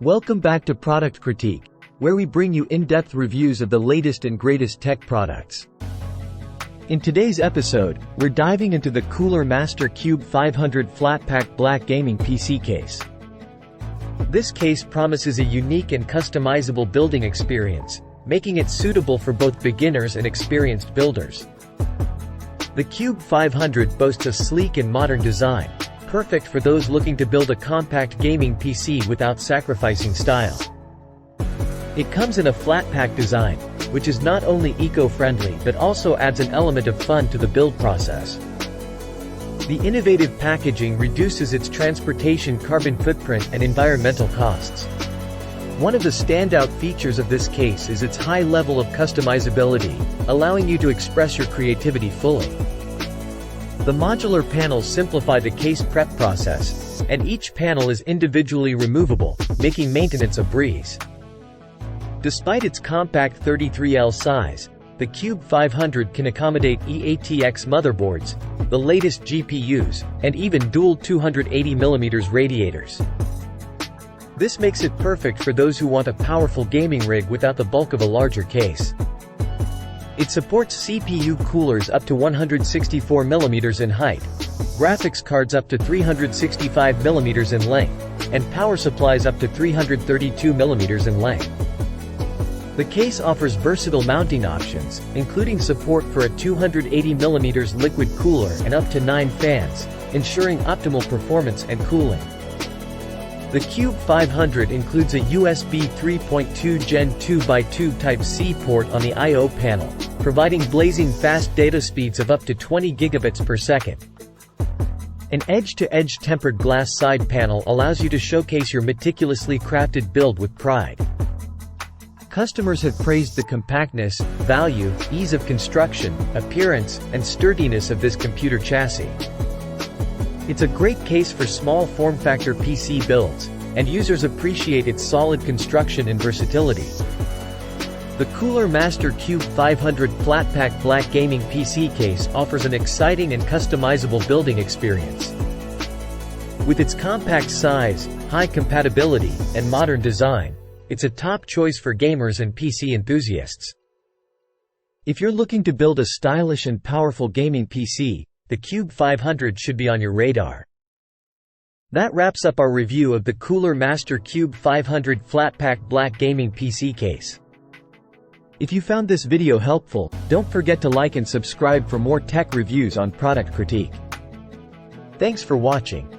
Welcome back to Product Critique, where we bring you in-depth reviews of the latest and greatest tech products. In today's episode, we're diving into the Cooler Master QUBE 500 Flatpack Black Gaming PC case. This case promises a unique and customizable building experience, making it suitable for both beginners and experienced builders. The QUBE 500 boasts a sleek and modern design, perfect for those looking to build a compact gaming PC without sacrificing style. It comes in a flat-pack design, which is not only eco-friendly but also adds an element of fun to the build process. The innovative packaging reduces its transportation carbon footprint and environmental costs. One of the standout features of this case is its high level of customizability, allowing you to express your creativity fully. The modular panels simplify the case prep process, and each panel is individually removable, making maintenance a breeze. Despite its compact 33L size, the QUBE 500 can accommodate Atx motherboards, the latest GPUs, and even dual 280mm radiators. This makes it perfect for those who want a powerful gaming rig without the bulk of a larger case. It supports CPU coolers up to 164mm in height, graphics cards up to 365mm in length, and power supplies up to 332mm in length. The case offers versatile mounting options, including support for a 280mm liquid cooler and up to 9 fans, ensuring optimal performance and cooling. The QUBE 500 includes a USB 3.2 Gen 2x2 Type-C port on the I/O panel, providing blazing fast data speeds of up to 20 gigabits per second. An edge-to-edge tempered glass side panel allows you to showcase your meticulously crafted build with pride. Customers have praised the compactness, value, ease of construction, appearance, and sturdiness of this computer chassis. It's a great case for small form-factor PC builds, and users appreciate its solid construction and versatility. The Cooler Master QUBE 500 Flatpack Black Gaming PC case offers an exciting and customizable building experience. With its compact size, high compatibility, and modern design, it's a top choice for gamers and PC enthusiasts. If you're looking to build a stylish and powerful gaming PC, the QUBE 500 should be on your radar. That wraps up our review of the Cooler Master QUBE 500 Flatpack Black Gaming PC case. If you found this video helpful, don't forget to like and subscribe for more tech reviews on Product Critique. Thanks for watching.